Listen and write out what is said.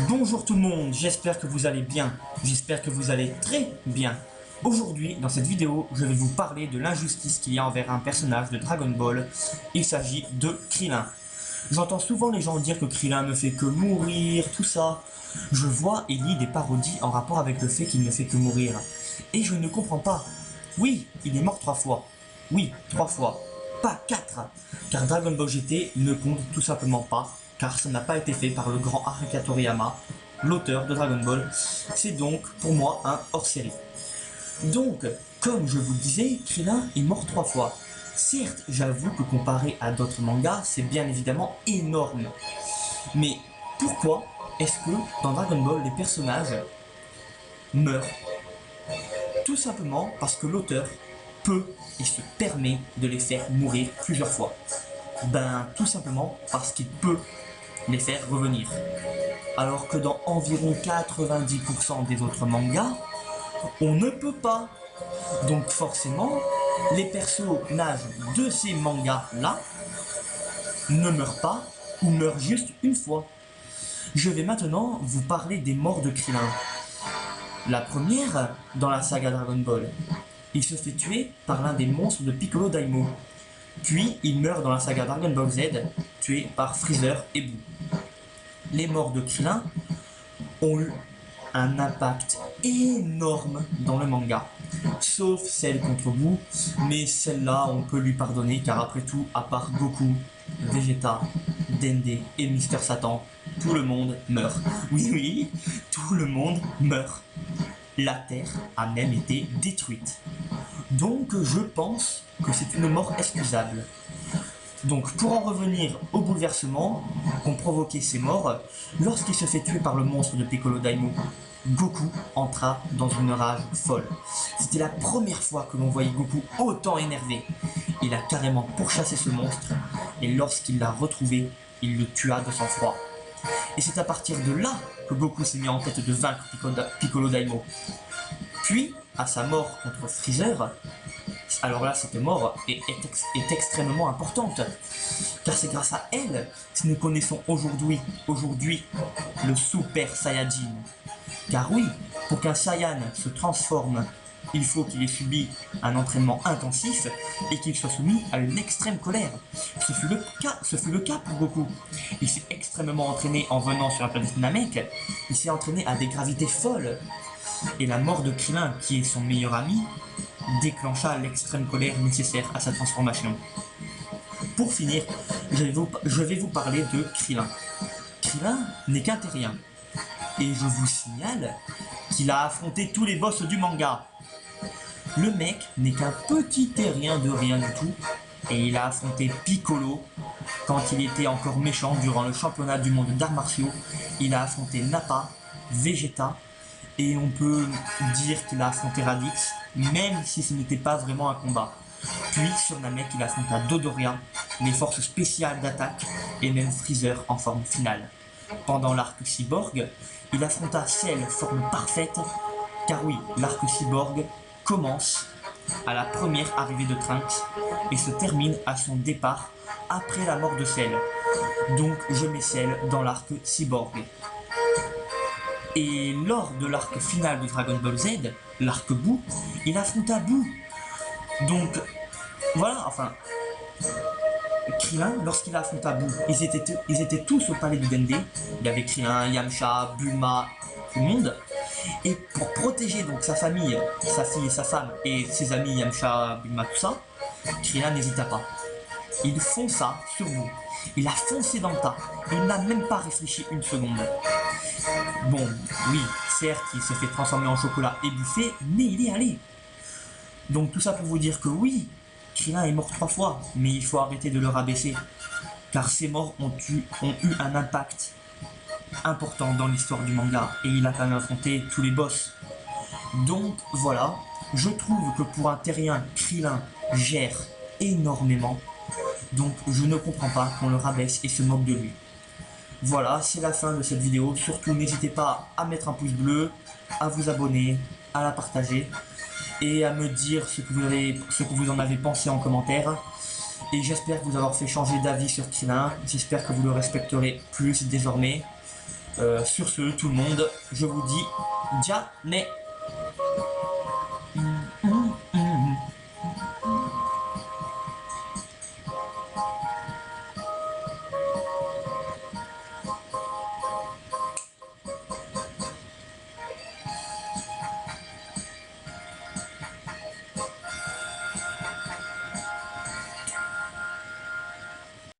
Bonjour tout le monde, j'espère que vous allez bien, j'espère que vous allez très bien. Aujourd'hui, dans cette vidéo, je vais vous parler de l'injustice qu'il y a envers un personnage de Dragon Ball. Il s'agit de Krillin. J'entends souvent les gens dire que Krillin ne fait que mourir, tout ça. Je vois et lis des parodies en rapport avec le fait qu'il ne fait que mourir. Et je ne comprends pas. Oui, il est mort 3 fois. Oui, 3 fois. Pas 4. Car Dragon Ball GT ne compte tout simplement pas, car ça n'a pas été fait par le grand Akira Toriyama, l'auteur de Dragon Ball. C'est donc pour moi un hors-série. Donc, comme je vous le disais, Krillin est mort 3 fois. Certes, j'avoue que comparé à d'autres mangas, c'est bien évidemment énorme. Mais pourquoi est-ce que dans Dragon Ball, les personnages meurent? Tout simplement parce que l'auteur peut et se permet de les faire mourir plusieurs fois. Ben, tout simplement parce qu'il peut les faire revenir. Alors que dans environ 90% des autres mangas, on ne peut pas. Donc forcément, les personnages de ces mangas-là ne meurent pas ou meurent juste une fois. Je vais maintenant vous parler des morts de Krillin. La première, dans la saga Dragon Ball, il se fait tuer par l'un des monstres de Piccolo Daimyo. Puis il meurt dans la saga Dragon Ball Z, tué par Freezer et Boo. Les morts de Krillin ont eu un impact énorme dans le manga. Sauf celle contre Boo, mais celle-là on peut lui pardonner car après tout, à part Goku, Vegeta, Dende et Mister Satan, tout le monde meurt. Oui, oui, tout le monde meurt. La Terre a même été détruite. Donc je pense que c'est une mort excusable. Donc pour en revenir au bouleversement qu'ont provoqué ces morts, lorsqu'il se fait tuer par le monstre de Piccolo Daimyo, Goku entra dans une rage folle. C'était la première fois que l'on voyait Goku autant énervé. Il a carrément pourchassé ce monstre et lorsqu'il l'a retrouvé, il le tua de sang-froid. Et c'est à partir de là que Goku s'est mis en tête de vaincre Piccolo Daimyo. Puis, à sa mort contre Freezer, alors là cette mort est extrêmement importante, car c'est grâce à elle si nous connaissons aujourd'hui le Super Saiyajin. Car oui, pour qu'un Saiyan se transforme, il faut qu'il ait subi un entraînement intensif et qu'il soit soumis à une extrême colère. Ce fut le cas pour Goku. Il s'est extrêmement entraîné en venant sur la planète Namek, il s'est entraîné à des gravités folles. Et la mort de Krillin, qui est son meilleur ami, déclencha l'extrême colère nécessaire à sa transformation. Pour finir, je vais vous parler de Krillin. Krillin n'est qu'un terrien. Et je vous signale qu'il a affronté tous les boss du manga. Le mec n'est qu'un petit terrien de rien du tout. Et il a affronté Piccolo quand il était encore méchant durant le championnat du monde d'arts martiaux. Il a affronté Nappa, Vegeta. Et on peut dire qu'il a affronté Raditz, même si ce n'était pas vraiment un combat. Puis sur Namek, il affronta Dodoria, les forces spéciales d'attaque et même Freezer en forme finale. Pendant l'arc Cyborg, il affronta Cell forme parfaite, car oui, l'arc Cyborg commence à la première arrivée de Trunks et se termine à son départ après la mort de Cell. Donc je mets Cell dans l'arc Cyborg. Et lors de l'arc final de Dragon Ball Z, l'arc Boo, il affronta Boo. Donc, voilà, enfin, Krillin, lorsqu'il affronta Boo, ils étaient tous au palais de Dende. Il y avait Krillin, Yamcha, Bulma, tout le monde. Et pour protéger donc sa famille, sa fille et sa femme, et ses amis Yamcha, Bulma, tout ça, Krillin n'hésita pas. Il fonça sur Boo. Il a foncé dans le tas. Il n'a même pas réfléchi une seconde. Bon, oui, certes, il s'est fait transformer en chocolat et bouffer, mais il est allé. Donc tout ça pour vous dire que oui, Krillin est mort 3 fois, mais il faut arrêter de le rabaisser. Car ces morts ont eu un impact important dans l'histoire du manga, et il a quand même affronté tous les boss. Donc voilà, je trouve que pour un terrien, Krillin gère énormément. Donc je ne comprends pas qu'on le rabaisse et se moque de lui. Voilà, c'est la fin de cette vidéo. Surtout, n'hésitez pas à mettre un pouce bleu, à vous abonner, à la partager et à me dire ce que vous en avez pensé en commentaire. Et j'espère vous avoir fait changer d'avis sur Krillin. J'espère que vous le respecterez plus désormais. Sur ce, tout le monde, je vous dis, Diane.